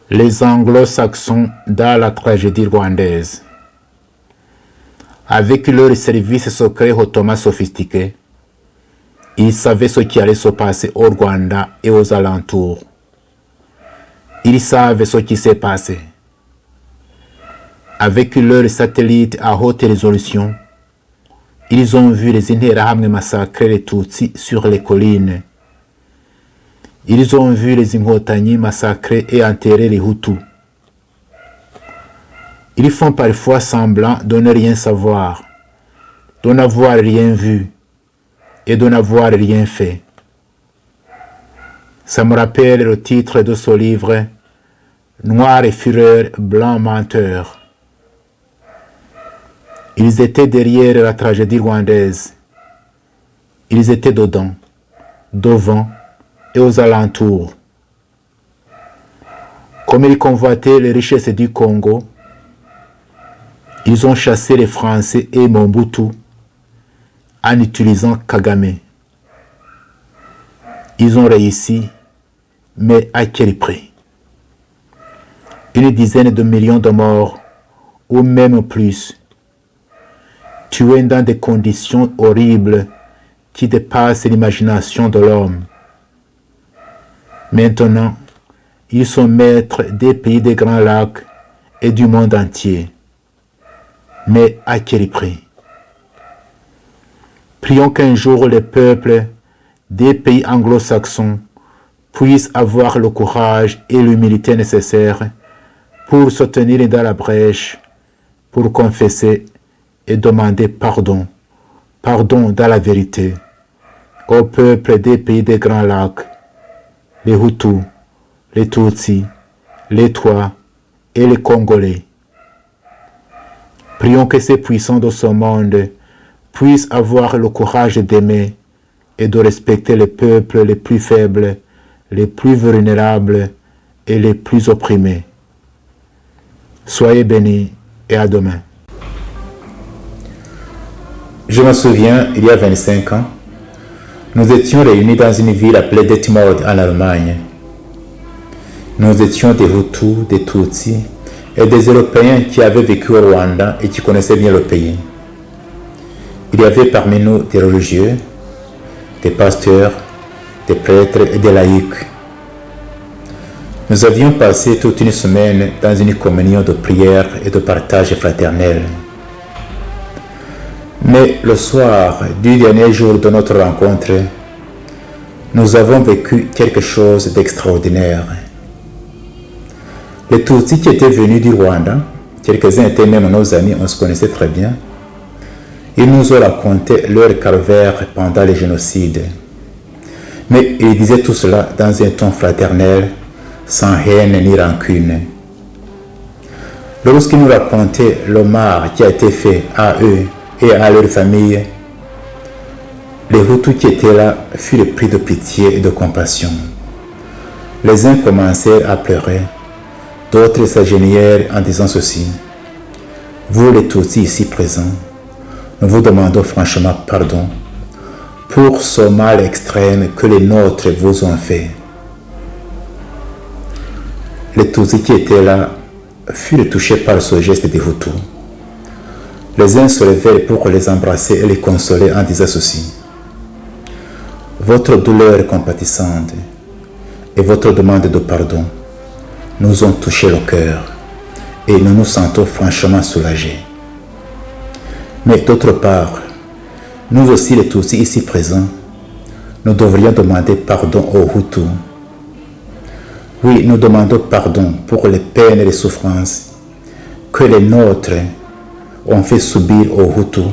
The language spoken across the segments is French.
Les anglo-saxons dans la tragédie rwandaise. Avec leur service secret hautement sophistiqué, ils savaient ce qui allait se passer au Rwanda et aux alentours. Ils savent ce qui s'est passé. Avec leurs satellites à haute résolution, ils ont vu les Interahamwe massacrer les Tutsis sur les collines. Ils ont vu les Inkotanyi massacrer et enterrer les Hutus. Ils font parfois semblant de ne rien savoir, de n'avoir rien vu et de n'avoir rien fait. Ça me rappelle le titre de ce livre, Noir et fureur, blanc menteur. Ils étaient derrière la tragédie rwandaise. Ils étaient dedans, devant et aux alentours. Comme ils convoitaient les richesses du Congo, ils ont chassé les Français et Mobutu en utilisant Kagame. Ils ont réussi, mais à quel prix? Une dizaine de millions de morts, ou même plus, tués dans des conditions horribles qui dépassent l'imagination de l'homme. Maintenant, ils sont maîtres des pays des Grands Lacs et du monde entier. Mais à quel prix? Prions qu'un jour les peuples des pays anglo-saxons puissent avoir le courage et l'humilité nécessaires pour se tenir dans la brèche, pour confesser et demander pardon, pardon dans la vérité, au peuple des pays des Grands Lacs, les Hutus, les Tutsis, les Twa et les Congolais. Prions que ces puissants de ce monde puissent avoir le courage d'aimer et de respecter les peuples les plus faibles, les plus vulnérables et les plus opprimés. Soyez bénis et à demain. Je me souviens, il y a 25 ans, nous étions réunis dans une ville appelée Detmold en Allemagne. Nous étions des Hutus, des Tutsis et des Européens qui avaient vécu au Rwanda et qui connaissaient bien le pays. Il y avait parmi nous des religieux, des pasteurs, des prêtres et des laïcs. Nous avions passé toute une semaine dans une communion de prière et de partage fraternel. Mais le soir du dernier jour de notre rencontre, nous avons vécu quelque chose d'extraordinaire. Les Tutsis qui étaient venus du Rwanda, quelques-uns étaient même nos amis, on se connaissait très bien, ils nous ont raconté leur calvaire pendant les génocides. Mais ils disaient tout cela dans un ton fraternel, sans haine ni rancune. Lorsqu'ils nous racontaient le mal qui a été fait à eux et à leur famille, les Hutus qui étaient là furent pris de pitié et de compassion. Les uns commencèrent à pleurer, d'autres s'agenouillèrent en disant ceci: vous les Tutsis ici présents, nous vous demandons franchement pardon pour ce mal extrême que les nôtres vous ont fait. Les Tutsis qui étaient là furent touchés par ce geste des Hutus. Les uns se levèrent pour les embrasser et les consoler en disant ceci: votre douleur compatissante et votre demande de pardon nous ont touché le cœur et nous nous sentons franchement soulagés. Mais d'autre part, nous aussi les Tutsis ici présents, nous devrions demander pardon aux Hutus. Oui, nous demandons pardon pour les peines et les souffrances que les nôtres ont fait subir aux Hutus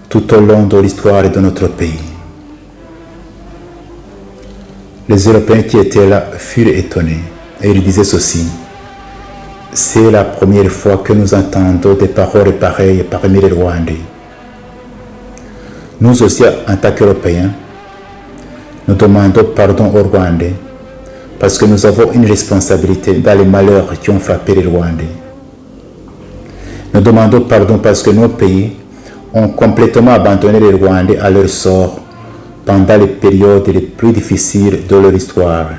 tout au long de l'histoire de notre pays. Les Européens qui étaient là furent étonnés et ils disaient ceci: c'est la première fois que nous entendons des paroles pareilles parmi les Rwandais. Nous aussi, en tant qu'Européens, nous demandons pardon aux Rwandais parce que nous avons une responsabilité dans les malheurs qui ont frappé les Rwandais. Nous demandons pardon parce que nos pays ont complètement abandonné les Rwandais à leur sort pendant les périodes les plus difficiles de leur histoire.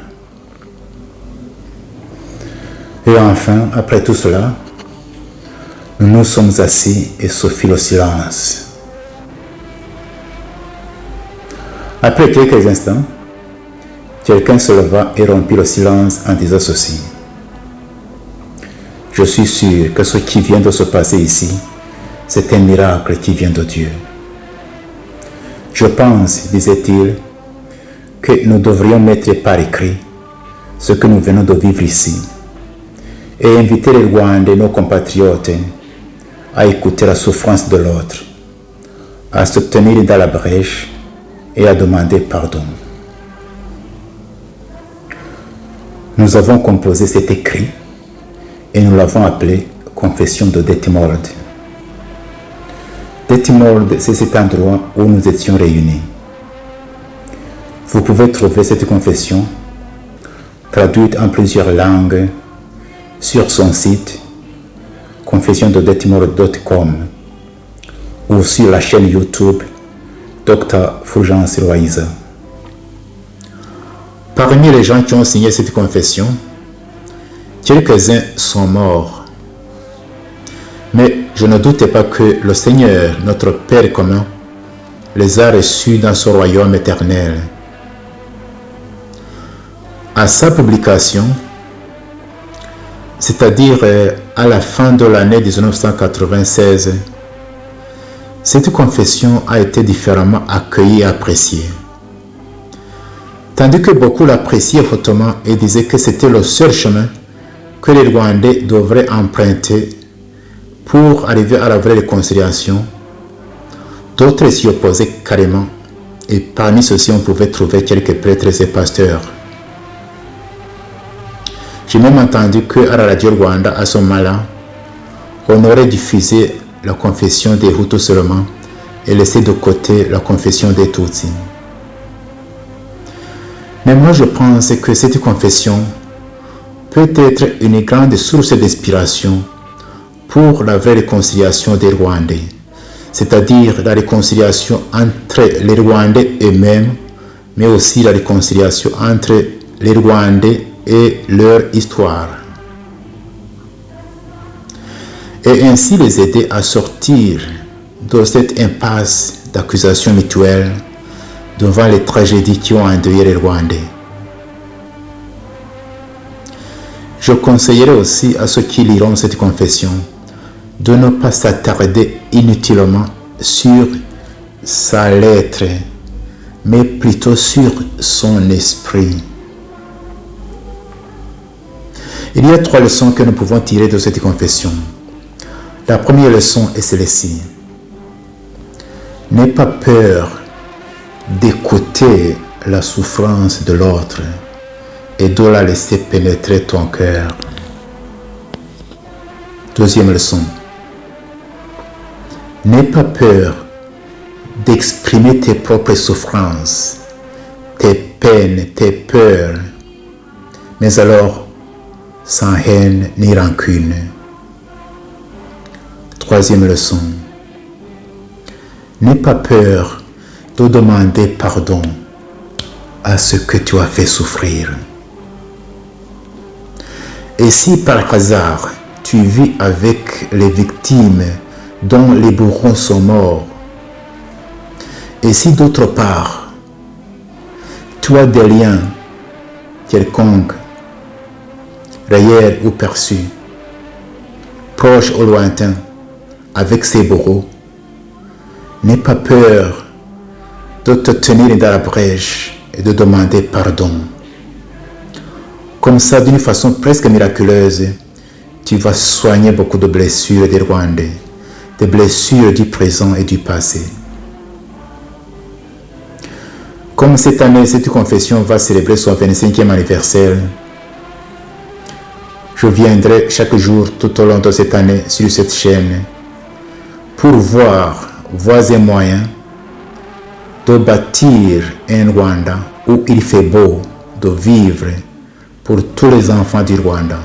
Et enfin, après tout cela, nous nous sommes assis et se fit le silence. Après quelques instants, quelqu'un se leva et rompit le silence en disant ceci. Je suis sûr que ce qui vient de se passer ici, c'est un miracle qui vient de Dieu. Je pense, disait-il, que nous devrions mettre par écrit ce que nous venons de vivre ici et inviter les Rwandais, nos compatriotes, à écouter la souffrance de l'autre, à se tenir dans la brèche et à demander pardon. Nous avons composé cet écrit et nous l'avons appelé Confession de Detmold. Detmold, c'est cet endroit où nous étions réunis. Vous pouvez trouver cette confession traduite en plusieurs langues sur son site confessiondedetmold.com ou sur la chaîne YouTube Dr Fulgence Loaiza. Parmi les gens qui ont signé cette confession, quelques-uns sont morts. Mais je ne doutais pas que le Seigneur, notre Père commun, les a reçus dans son royaume éternel. À sa publication, c'est-à-dire à la fin de l'année 1996, cette confession a été différemment accueillie et appréciée. Tandis que beaucoup l'appréciaient hautement et disaient que c'était le seul chemin que les Rwandais devraient emprunter pour arriver à la vraie réconciliation, d'autres s'y opposaient carrément, et parmi ceux-ci on pouvait trouver quelques prêtres et pasteurs. J'ai même entendu qu'à la radio Rwanda, à ce moment-là, on aurait diffusé la confession des Hutus seulement et laissé de côté la confession des Tutsis. Mais moi je pense que cette confession peut être une grande source d'inspiration pour la vraie réconciliation des Rwandais, c'est-à-dire la réconciliation entre les Rwandais eux-mêmes, mais aussi la réconciliation entre les Rwandais et leur histoire. Et ainsi les aider à sortir de cette impasse d'accusations mutuelles devant les tragédies qui ont endeuillé les Rwandais. Je conseillerais aussi à ceux qui liront cette confession de ne pas s'attarder inutilement sur sa lettre, mais plutôt sur son esprit. Il y a 3 leçons que nous pouvons tirer de cette confession. La première leçon est celle-ci. N'aie pas peur d'écouter la souffrance de l'autre et de la laisser pénétrer ton cœur. Deuxième leçon. N'aie pas peur d'exprimer tes propres souffrances, tes peines, tes peurs, mais alors sans haine ni rancune. Troisième leçon. N'aie pas peur de demander pardon à ce que tu as fait souffrir. Et si par hasard tu vis avec les victimes dont les bourreaux sont morts, et si d'autre part tu as des liens quelconques, réels ou perçus, proches ou lointains, avec ces bourreaux, n'aie pas peur de te tenir dans la brèche et de demander pardon. Comme ça, d'une façon presque miraculeuse, tu vas soigner beaucoup de blessures des Rwandais, des blessures du présent et du passé. Comme cette année, cette confession va célébrer son 25e anniversaire, je viendrai chaque jour tout au long de cette année sur cette chaîne pour voir voies et moyens de bâtir un Rwanda où il fait beau de vivre pour tous les enfants du Rwanda.